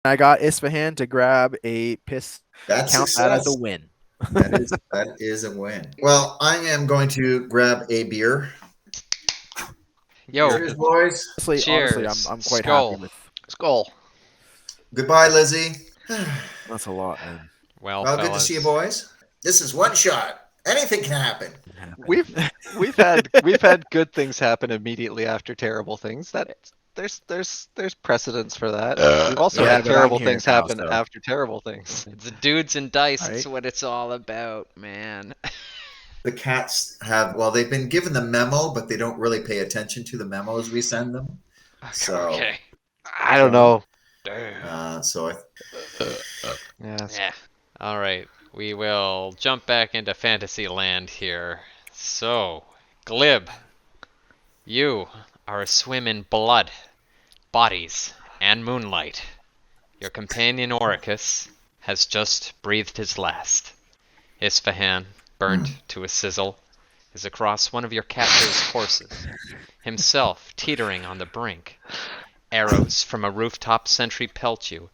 I got Isfahan to grab a piss. That's Count success. that as a win. That is a win. Well, I am going to grab a beer. Yo, Cheers, boys. Honestly, I'm quite happy with. Skull. Goodbye, Lizzie. That's a lot, man. Well, Well, fellas, good to see you, boys. This is one shot. Anything can happen. We've had good things happen immediately after terrible things. That there's precedence for that. We've also Yeah, had but I'm terrible here things now, happen so. after terrible things. It's dudes and dice. It's Right. what it's all about, man. The cats they've been given the memo, but they don't really pay attention to the memos we send them. So Okay. I don't know. Yes. Yeah. All right. We will jump back into fantasy land here. So, Glib, you are a swim in blood, bodies, and moonlight. Your companion Oricus has just breathed his last. Isfahan, burnt to a sizzle, is across one of your captor's horses, himself teetering on the brink. Arrows from a rooftop sentry pelt you.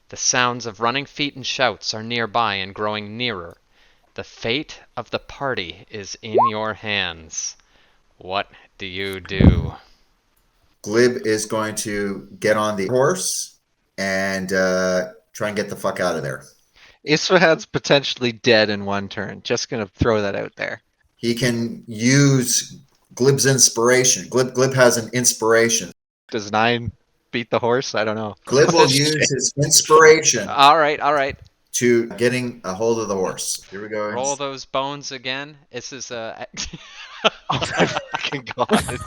The sounds of running feet and shouts are nearby and growing nearer. The fate of the party is in your hands. What do you do? Glib is going to get on the horse and try and get the fuck out of there. Isfahan's potentially dead in one turn. Just gonna throw that out there. He can use Glib's inspiration. Glib has an inspiration. Does 9 beat the horse? I don't know. Glib will use his inspiration All right. to getting a hold of the horse. Here we go. Roll those bones again. This is a. Oh my fucking god.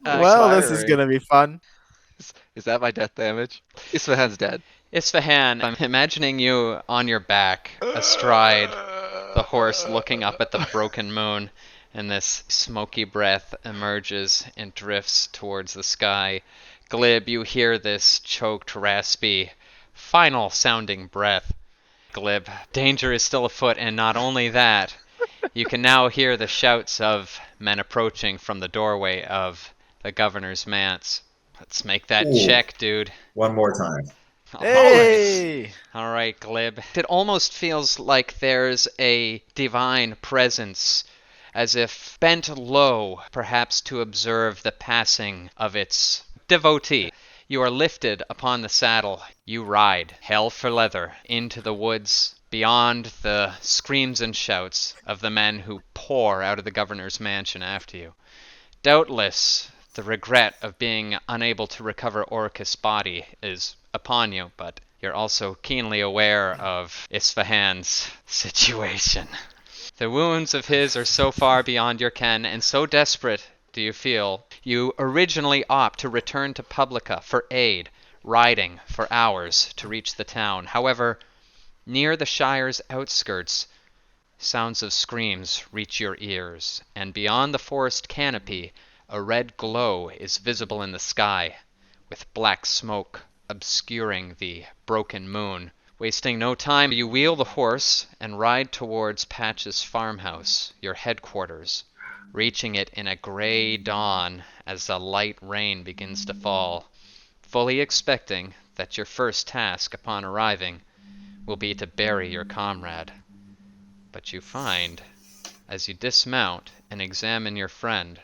Well, this is gonna be fun. Is that my death damage? Isfahan's dead. Isfahan, I'm imagining you on your back, astride the horse, looking up at the broken moon, and this smoky breath emerges and drifts towards the sky. Glib, you hear this choked, raspy, final-sounding breath. Glib, danger is still afoot, and not only that, you can now hear the shouts of men approaching from the doorway of the governor's manse. Let's make that check, dude. One more time. Hey! All right, Glib. It almost feels like there's a divine presence, as if bent low, perhaps to observe the passing of its devotee. You are lifted upon the saddle. You ride, hell for leather, into the woods, beyond the screams and shouts of the men who pour out of the governor's mansion after you. Doubtless, the regret of being unable to recover Oricus' body is upon you, but you're also keenly aware of Isfahan's situation. The wounds of his are so far beyond your ken, and so desperate do you feel, you originally opt to return to Publica for aid, riding for hours to reach the town. However, near the Shire's outskirts, sounds of screams reach your ears, and beyond the forest canopy, a red glow is visible in the sky, with black smoke obscuring the broken moon. Wasting no time, you wheel the horse and ride towards Patch's farmhouse, your headquarters, reaching it in a gray dawn as the light rain begins to fall, fully expecting that your first task upon arriving will be to bury your comrade. But you find, as you dismount and examine your friend,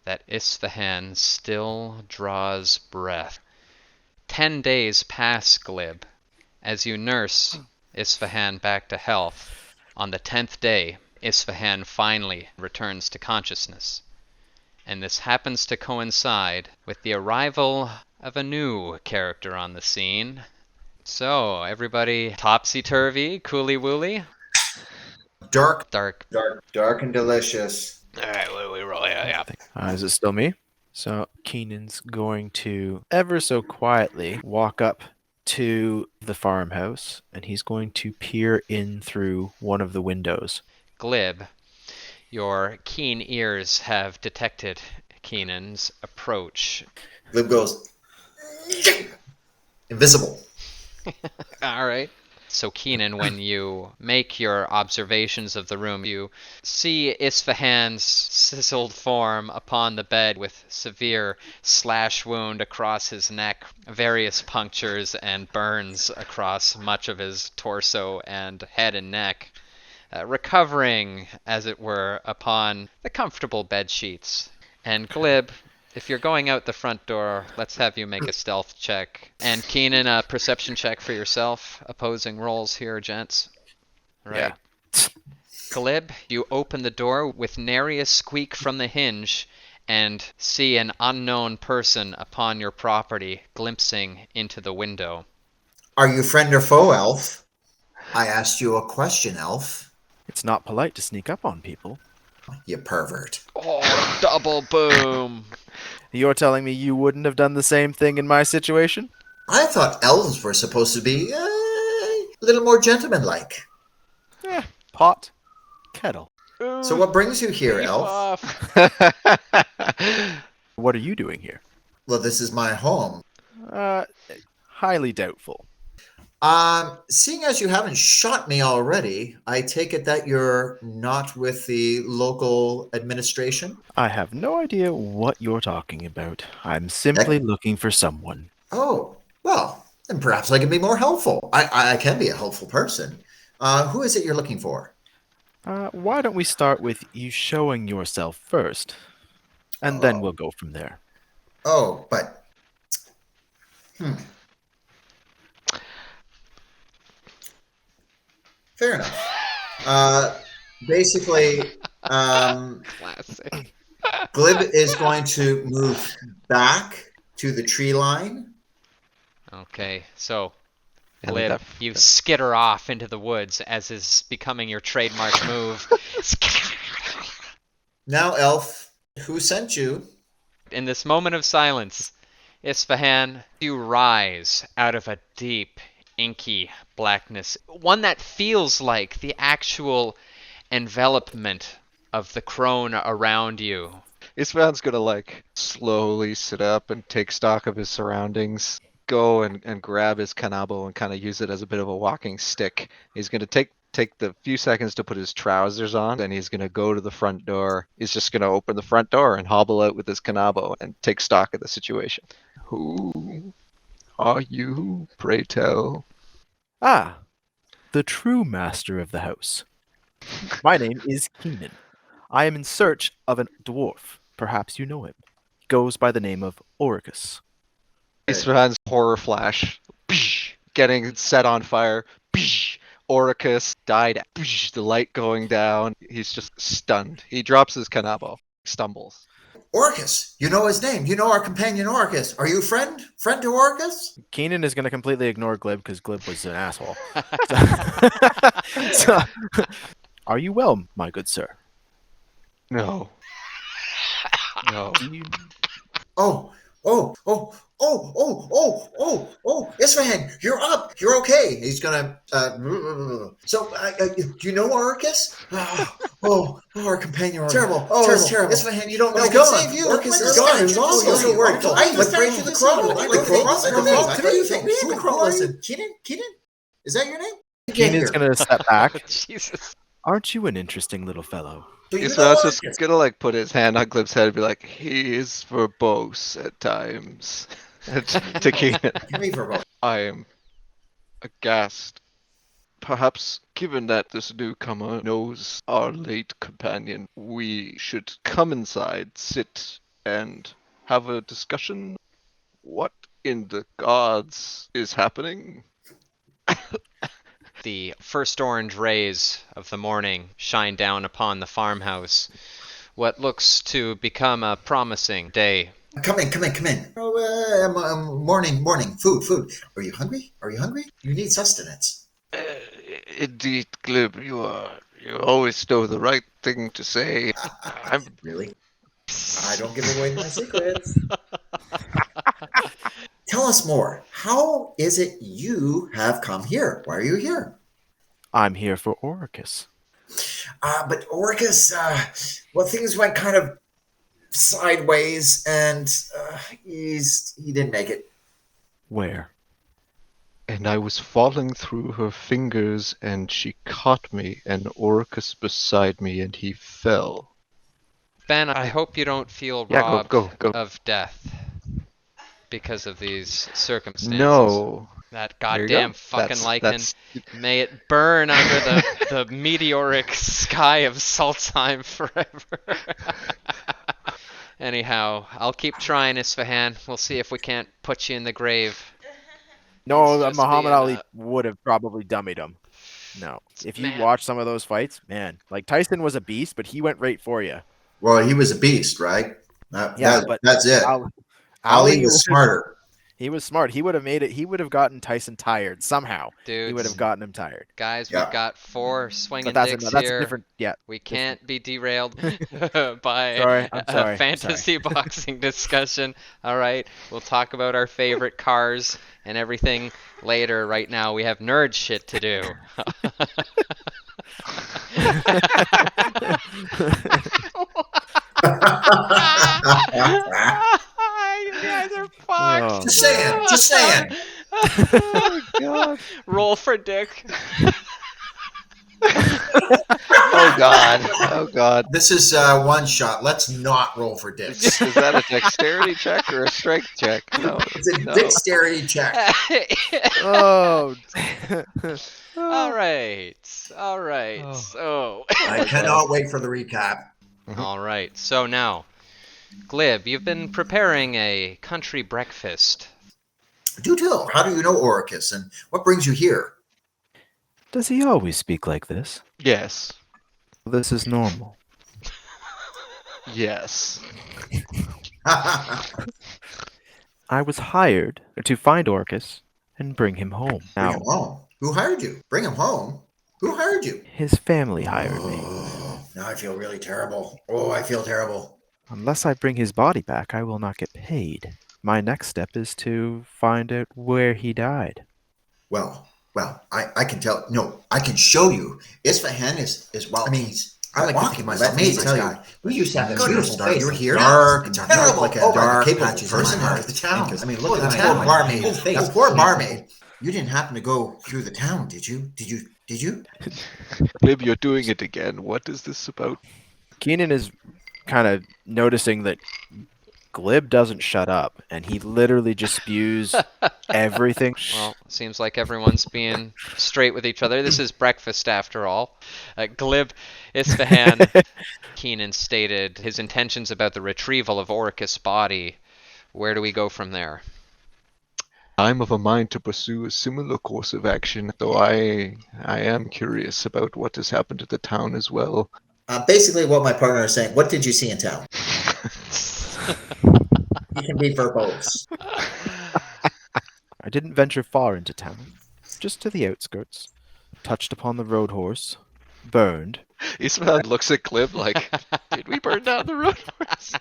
that Isfahan still draws breath. 10 days pass, Glib, as you nurse Isfahan back to health. On the 10th day, Isfahan finally returns to consciousness, and this happens to coincide with the arrival of a new character on the scene. So, everybody topsy-turvy, cooly-wooly? Dark Dark. and delicious. Alright, what do we roll? Yeah. Is it still me? So Keenan's going to ever so quietly walk up to the farmhouse and he's going to peer in through one of the windows. Glib, your keen ears have detected Keenan's approach. Glib goes, invisible. All right. So, Keenan, when you make your observations of the room, you see Isfahan's sizzled form upon the bed with severe slash wound across his neck, various punctures and burns across much of his torso and head and neck, recovering, as it were, upon the comfortable bed sheets. And Glib, if you're going out the front door, let's have you make a stealth check. And Keenan, a perception check for yourself. Opposing rolls here, gents. Right. Yeah. Glib, you open the door with nary a squeak from the hinge and see an unknown person upon your property glimpsing into the window. Are you friend or foe, Elf? I asked you a question, Elf. It's not polite to sneak up on people. You pervert. Oh, double boom. You're telling me you wouldn't have done the same thing in my situation? I thought elves were supposed to be a little more gentlemanlike. Yeah. Pot, kettle. So what brings you here, Elf? What are you doing here? Well, this is my home. Highly doubtful. Seeing as you haven't shot me already, I take it that you're not with the local administration? I have no idea what you're talking about. I'm simply looking for someone. Oh, well, then perhaps I can be more helpful. I can be a helpful person. Who is it you're looking for? Why don't we start with you showing yourself first, and then we'll go from there. Oh, but... Fair enough. Basically, Classic. Glib is going to move back to the tree line. Okay, so Yeah, Glib, you skitter off into the woods as is becoming your trademark move. Now, Elf, who sent you? In this moment of silence, Isfahan, you rise out of a deep, inky blackness, one that feels like the actual envelopment of the crone around you. Isfahan's gonna like slowly sit up and take stock of his surroundings, go and grab his kanabo and kind of use it as a bit of a walking stick. He's gonna take the few seconds to put his trousers on, and he's gonna go to the front door. He's just gonna open the front door and hobble out with his kanabo and take stock of the situation. Who are you, pray tell? Ah, the true master of the house. My name is Keenan. I am in search of a dwarf. Perhaps you know him. He goes by the name of Oricus. Isfahan's horror flash, getting set on fire. Oricus died. The light going down. He's just stunned. He drops his kanabo, stumbles. Orcus. You know his name. You know our companion Orcus. Are you friend? Friend to Orcus? Keenan is going to completely ignore Glib because Glib was an asshole. Are you well, my good sir? No. No. Isfahan, you're up. You're okay. He's gonna. So, do you know Orcus? Our companion. Terrible. It's terrible. Isfahan, you don't know. He save you. Orcus is gone. It was awful. Don't worry. I went right through the crowd. Listen, Keenan, is that your name? Keenan's going to step back. Jesus. Aren't you an interesting little fellow? Isfahan's just gonna like put his hand on Glib's head and be like, he is verbose at times. To Keenan. I am aghast. Perhaps, given that this newcomer knows our late companion, we should come inside, sit, and have a discussion. What in the gods is happening? The first orange rays of the morning shine down upon the farmhouse. What looks to become a promising day. Come in. Morning. Food. Are you hungry? You need sustenance. Indeed, Glib, you always know the right thing to say. I'm Really? I don't give away my secrets. Tell us more. How is it you have come here? Why are you here? I'm here for Orcus. But Orcus, well, things went kind of sideways, and he didn't make it. Where? And I was falling through her fingers, and she caught me, and Orcus beside me, and he fell. Ben, I hope you don't feel Yeah, robbed go. of death because of these circumstances. No. That There you goddamn go. fucking lichen. That's May it burn under the meteoric sky of Saltzheim forever. Anyhow, I'll keep trying, Isfahan. We'll see if we can't put you in the grave. No, It's just Muhammad being, Ali would have probably dummied him. No. If you Man. watch some of those fights, man, like Tyson was a beast, but he went right for you. Well, he was a beast, right? But That's it. Ali was smarter. He was smart. He would have made it. He would have gotten Tyson tired somehow. Dudes, He would have gotten him tired. Guys, Yeah. we've got 4 swinging But dicks that's here. a different. Yeah. We can't be derailed by Sorry, I'm a sorry, fantasy boxing discussion. All right, we'll talk about our favorite cars and everything later. Right now, we have nerd shit to do. You guys are fucked. Oh, Just saying. Just saying. oh god. Roll for dick. Oh god. Oh god. This is one shot. Let's not roll for dicks. Is that a dexterity check or a strength check? No. It's a No. dexterity check. Oh. All right. All right. Oh. So. I cannot wait for the recap. All right. So now, Glib, you've been preparing a country breakfast. Do tell. How do you know Orcus, and what brings you here? Does he always speak like this? Yes. This is normal. Yes. I was hired to find Orcus and bring him home. Bring Now, him home. Who hired you? Bring him home. Who hired you? his family hired me. Oh, now I feel really terrible. Oh, I feel terrible. Unless I bring his body back, I will not get paid. My next step is to find out where he died. Well, I can tell. No, I can show you. Isfahan is well. I mean, I like to think of myself as a guy. We used to have a beautiful face. You were here. Dark, and terrible. Like a dark person in the town. I mean, look at the town. Barmaid. That poor barmaid. You didn't happen to go through the town, did you? Did you? Glib, you're doing it again. What is this about? Keenan is kind of noticing that Glib doesn't shut up, and he literally just spews everything. Well, seems like everyone's being straight with each other. This is breakfast after all. Glib Isfahan Keenan stated his intentions about the retrieval of Orcus' body. Where do we go from there? I'm of a mind to pursue a similar course of action, though I am curious about what has happened to the town as well. Basically, what my partner is saying. What did you see in town? You can be verbose. I didn't venture far into town, just to the outskirts. Touched upon the road horse, burned. Ismail looks at Glib like, did we burn down the road horse?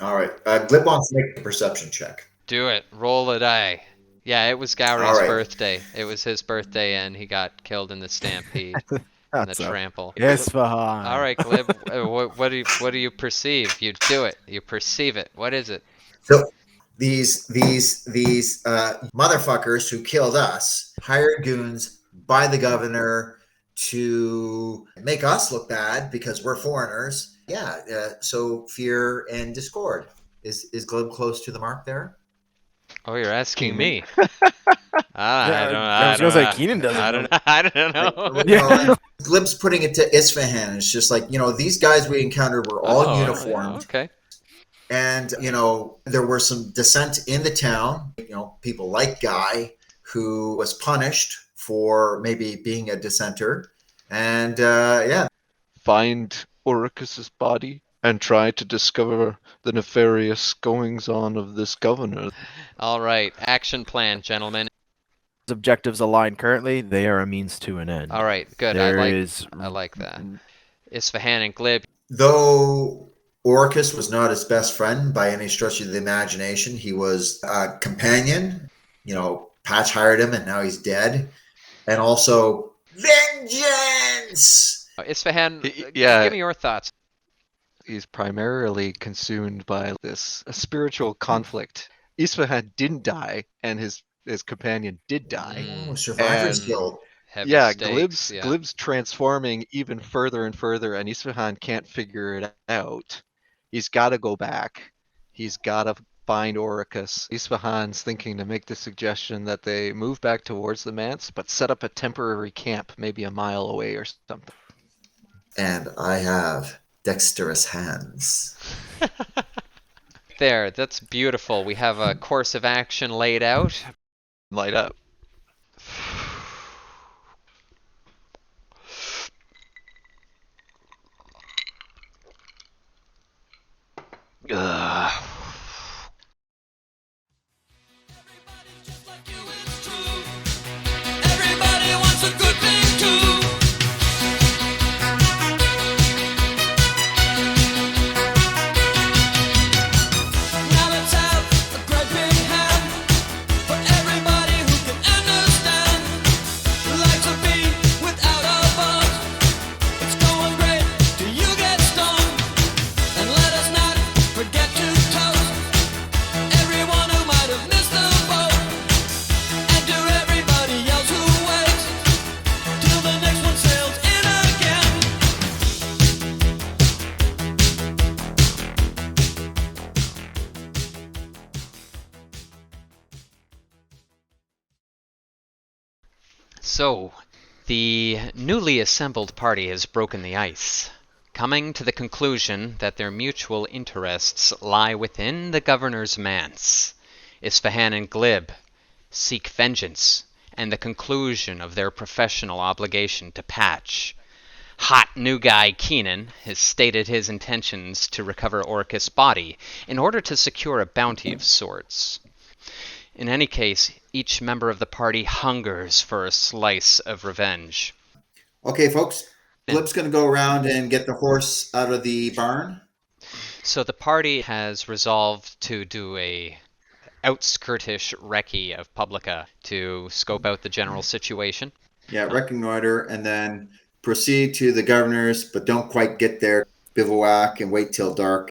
All right. Glib wants to make a perception check. Do it. Roll a die. Yeah, it was Gowry's birthday. It was his birthday, and he got killed in the stampede. And the trample. Yes, Fahan. All right, Glib. What do you perceive? You do it. You perceive it. What is it? So these motherfuckers who killed us hired goons by the governor to make us look bad because we're foreigners. Yeah. So fear and discord. Is Glib close to the mark there? Oh, you're asking me. I was gonna say Keenan doesn't. I don't know. Yeah. Glib's putting it to Isfahan. It's just like, these guys we encountered were all uniformed. Okay. And, there were some dissent in the town. People like Guy, who was punished for maybe being a dissenter. And, Find Orcus's body and try to discover the nefarious goings-on of this governor. All right. Action plan, gentlemen. Objectives align currently. They are a means to an end. All right. Good. I like that. Isfahan and Glib. Though Orcus was not his best friend by any stretch of the imagination, he was a companion. Patch hired him and now he's dead. And also, vengeance! Isfahan, Yeah. give me your thoughts. He's primarily consumed by this spiritual conflict. Isfahan didn't die, and his companion did die. Oh, survivor's And- guilt. Heavy Yeah, stakes, Glib's transforming even further and further, and Isfahan can't figure it out. He's got to go back. He's got to find Oricus. Isfahan's thinking to make the suggestion that they move back towards the manse, but set up a temporary camp maybe a mile away or something. And I have dexterous hands. There, that's beautiful. We have a course of action laid out. Light up. Ugh. Everybody's just like you, it's true. Everybody wants a good thing too. Now let's have a great big hand for everybody who can understand. Life's a beat without a buzz. It's going great till you get stung. And let us not forget to toast everyone who might have missed the boat. And to everybody else who waits till the next one sails in again. So, the newly assembled party has broken the ice, coming to the conclusion that their mutual interests lie within the governor's manse. Isfahan and Glib seek vengeance and the conclusion of their professional obligation to Patch. Hot new guy Keenan has stated his intentions to recover Orcus' body in order to secure a bounty of sorts. In any case, each member of the party hungers for a slice of revenge. Okay, folks. Glib's going to go around and get the horse out of the barn. So the party has resolved to do a outskirtish recce of Publica to scope out the general situation. Yeah, reconnoiter and then proceed to the governor's, but don't quite get there. Bivouac and wait till dark.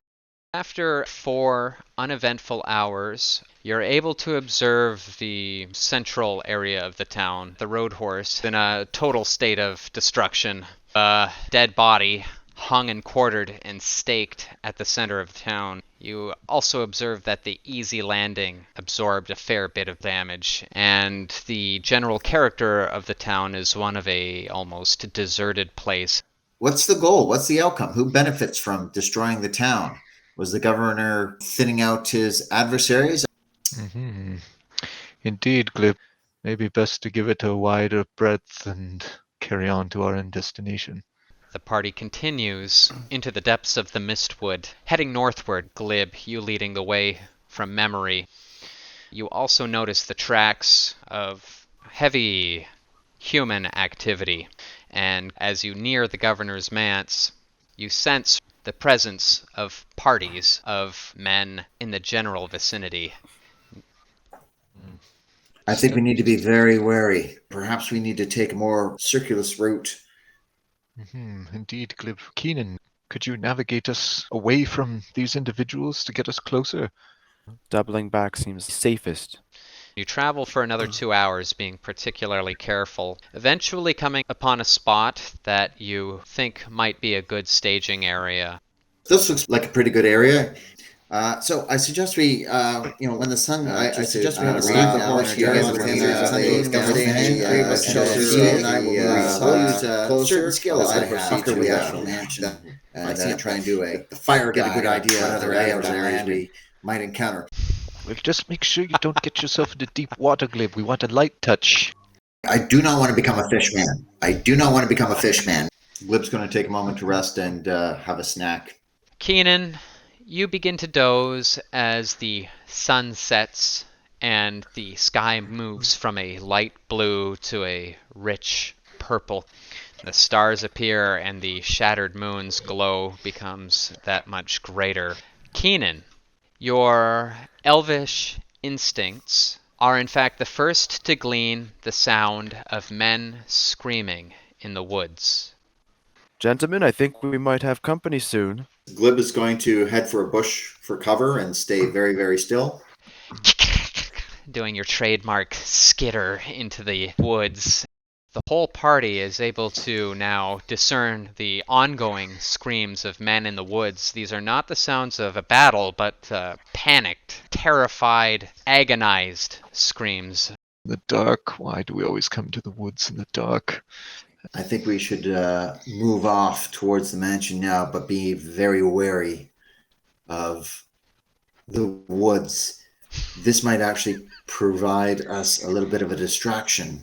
After 4 uneventful hours, you're able to observe the central area of the town, the road horse, in a total state of destruction. A dead body hung and quartered and staked at the center of town. You also observe that the easy landing absorbed a fair bit of damage, and the general character of the town is one of a almost deserted place. What's the goal? What's the outcome? Who benefits from destroying the town? Was the governor thinning out his adversaries? Mm-hmm. Indeed, Glib. Maybe best to give it a wider breadth and carry on to our end destination. The party continues into the depths of the Mistwood, heading northward, Glib, you leading the way from memory. You also notice the tracks of heavy human activity, and as you near the governor's manse, you sense the presence of parties of men in the general vicinity. I think we need to be very wary. Perhaps we need to take a more circuitous route. Indeed, Glib. Keenan, could you navigate us away from these individuals to get us closer? Doubling back seems safest. You travel for another 2 hours, being particularly careful, eventually coming upon a spot that you think might be a good staging area. This looks like a pretty good area. So I suggest we, when the sun, I suggest we have a sleep the horse here. And I will use certain skills I have to the actual mansion. And try and do the fire guy. Get a good idea of other areas we might encounter. Well, just make sure you don't get yourself into deep water, Glib. We want a light touch. I do not want to become a fish man. I do not want to become a fish man. Glib's going to take a moment to rest and have a snack. Keenan, you begin to doze as the sun sets and the sky moves from a light blue to a rich purple. The stars appear and the shattered moon's glow becomes that much greater. Keenan, your elvish instincts are in fact the first to glean the sound of men screaming in the woods. Gentlemen, I think we might have company soon. Glib is going to head for a bush for cover and stay very, very still. Doing your trademark skitter into the woods. The whole party is able to now discern the ongoing screams of men in the woods. These are not the sounds of a battle, but panicked, terrified, agonized screams. In the dark. Why do we always come to the woods in the dark? I think we should move off towards the mansion now, but be very wary of the woods. This might actually provide us a little bit of a distraction.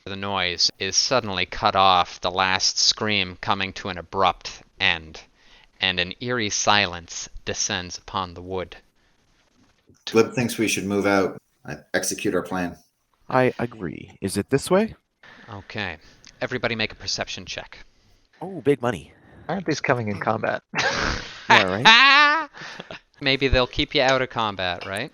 The noise is suddenly cut off, the last scream coming to an abrupt end, and an eerie silence descends upon the wood. Glib thinks we should move out and execute our plan. I agree. Is it this way? Okay. Everybody make a perception check. Oh, big money. Aren't these coming in combat? Yeah, right? Maybe they'll keep you out of combat, right?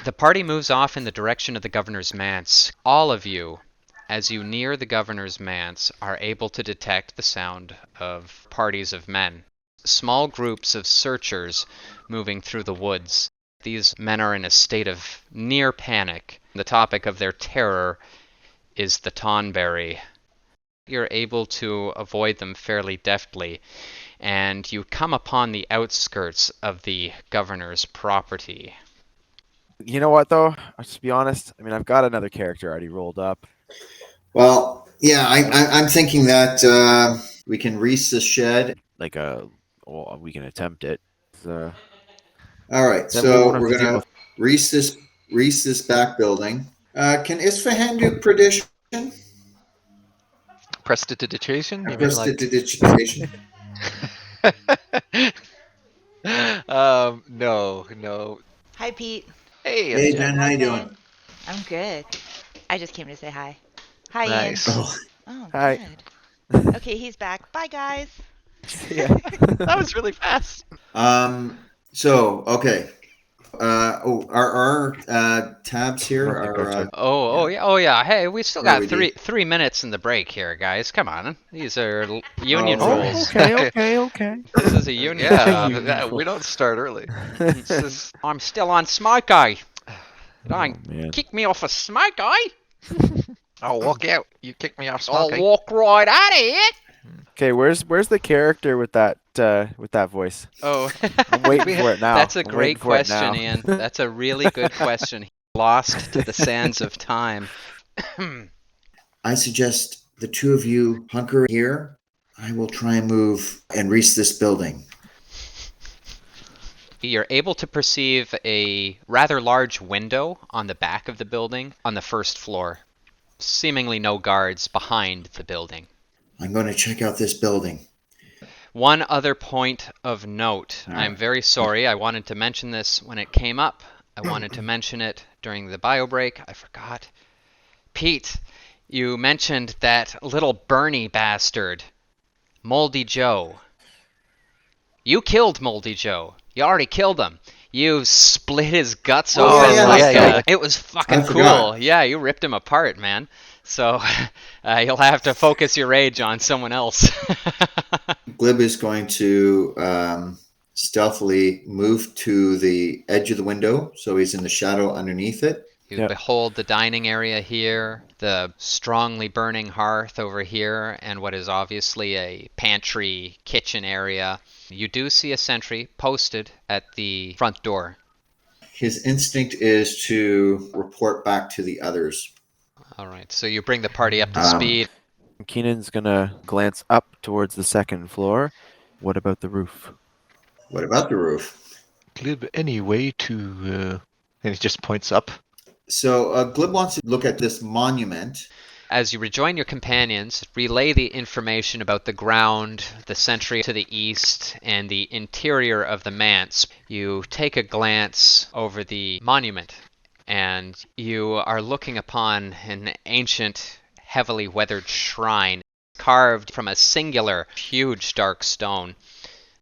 The party moves off in the direction of the governor's manse. All of you, as you near the governor's manse, are able to detect the sound of parties of men. Small groups of searchers moving through the woods. These men are in a state of near panic. The topic of their terror is the Tonberry. You're able to avoid them fairly deftly, and you come upon the outskirts of the governor's property. You know what, though? I'll just be honest. I mean, I've got another character already rolled up. Well, yeah, I'm thinking that we can reach the shed. Well, we can attempt it. All right, Then we so won't have we're to deal gonna reach this back building. Can Isfahan do prediction? Prestidigitation? You mean Prestidigitation. No. Hi, Pete. Hey, Hey, Jen. Jen, how you doing? I'm good. I just came to say hi. Hi, Nice. Ian. Oh, Oh, Hi. good. Okay, he's back. Bye, guys. Yeah. That was really fast. So okay. Our tabs here are. Oh yeah. Hey, we still Yeah, got we 3 minutes in the break here, guys. Come on. These are union Oh, rules. Okay. This is a union. Yeah, we don't start early. This is- I'm still on Smart Eye. Man. Kick me off a Smart Eye. I'll walk out. You kick me off, I'll Smoky. walk right out of here. Okay, where's the character with that voice? Oh, I'm waiting for it now. That's a I'm great waiting for it question, now. Ian. That's a really good question. Lost to the sands of time. I suggest the two of you hunker here. I will try and move and reach this building. You're able to perceive a rather large window on the back of the building on the first floor. Seemingly no guards behind the building. I'm going to check out this building. One other point of note. All right. I'm very sorry. I wanted to mention this when it came up. I wanted to mention it during the bio break. I forgot. Pete, you mentioned that little Bernie bastard, Moldy Joe. You killed Moldy Joe. You already killed him. You split his guts Oh, open. yeah, like yeah. it was fucking I cool. forgot. Yeah, you ripped him apart, man. So you'll have to focus your rage on someone else. Glib is going to stealthily move to the edge of the window, so he's in the shadow underneath it. You Yep. behold the dining area here, the strongly burning hearth over here, and what is obviously a pantry kitchen area. You do see a sentry posted at the front door. His instinct is to report back to the others. All right, so you bring the party up to Um, speed. Keenan's gonna glance up towards the second floor. What about the roof? What about the roof? Glib, any way to... And he just points up. So Glib wants to look at this monument. As you rejoin your companions, relay the information about the ground, the sentry to the east, and the interior of the manse. You take a glance over the monument, and you are looking upon an ancient heavily weathered shrine carved from a singular, huge dark stone.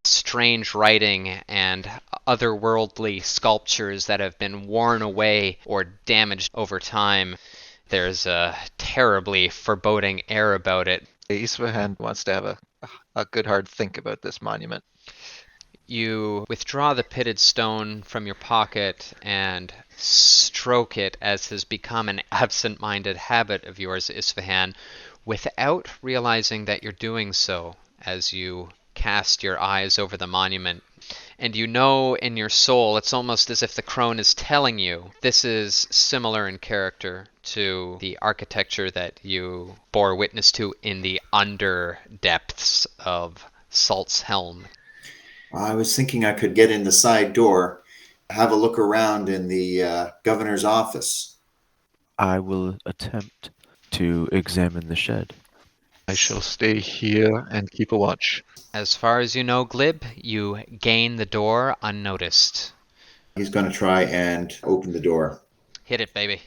Strange writing and otherworldly sculptures that have been worn away or damaged over time. There's a terribly foreboding air about it. Isfahan wants to have a good hard think about this monument. You withdraw the pitted stone from your pocket and stroke it, as has become an absent-minded habit of yours, Isfahan, without realizing that you're doing so as you cast your eyes over the monument. And you know in your soul, it's almost as if the crone is telling you this is similar in character to the architecture that you bore witness to in the under depths of Salt's Helm. I was thinking I could get in the side door, have a look around in the governor's office. I will attempt to examine the shed. I shall stay here and keep a watch. As far as you know, Glib, you gain the door unnoticed. He's going to try and open the door. Hit it, baby.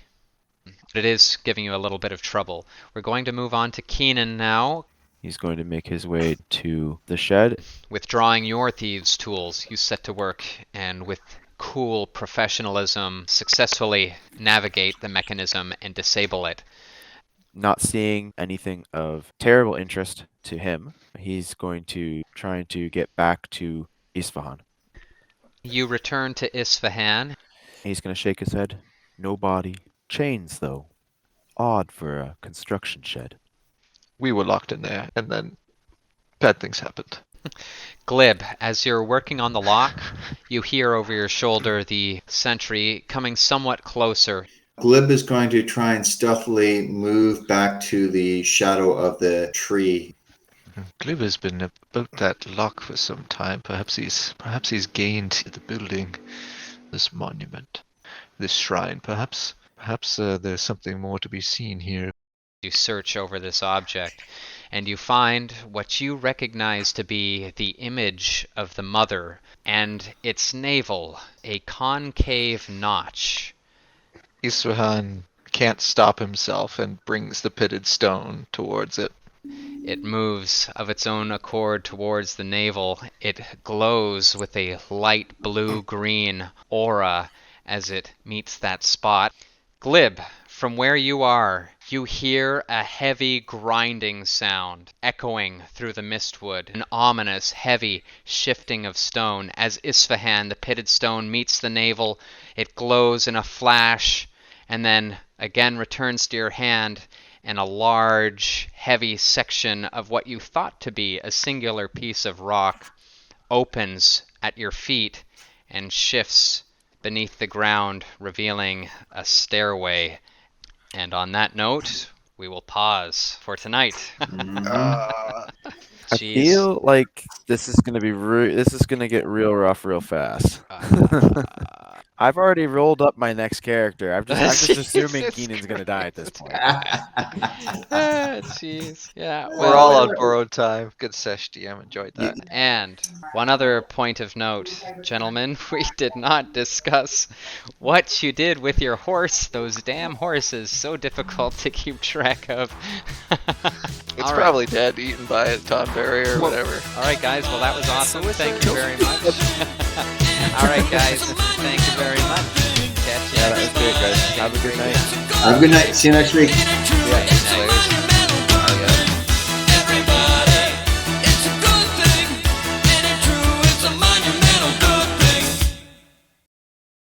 It is giving you a little bit of trouble. We're going to move on to Keenan now. He's going to make his way to the shed. Withdrawing your thieves' tools, you set to work and with cool professionalism successfully navigate the mechanism and disable it. Not seeing anything of terrible interest to him, he's going to try to get back to Isfahan. You return to Isfahan. He's going to shake his head. No body. Chains, though. Odd for a construction shed. We were locked in there, and then bad things happened. Glib, as you're working on the lock, you hear over your shoulder the sentry coming somewhat closer. Glib is going to try and stealthily move back to the shadow of the tree. Glib has been about that lock for some time. Perhaps he's gained the building, this monument, this shrine. Perhaps there's something more to be seen here. You search over this object, and you find what you recognize to be the image of the mother and its navel, a concave notch. Isfahan can't stop himself and brings the pitted stone towards it. It moves of its own accord towards the navel. It glows with a light blue-green aura as it meets that spot. Glib, from where you are, you hear a heavy grinding sound echoing through the mistwood, an ominous, heavy shifting of stone. As Isfahan, the pitted stone, meets the navel, it glows in a flash, and then again returns to your hand, and a large, heavy section of what you thought to be a singular piece of rock opens at your feet and shifts beneath the ground, revealing a stairway. And on that note, we will pause for tonight. I feel like this is going to be this is going to get real rough real fast. I've already rolled up my next character. I'm just assuming Keenan's going to die at this point. Jeez. Yeah. We're all on borrowed time. Good sesh, DM. Enjoyed that. And one other point of note, gentlemen, we did not discuss what you did with your horse. Those damn horses, so difficult to keep track of. It's probably dead, eaten by a Tonberry or whatever. All right, guys. Well, that was awesome. Thank you very much. All right, guys. Thank you very much. Catch you. Yeah, that was great, guys. Have a good night. Have a good night. See you next week. Yeah.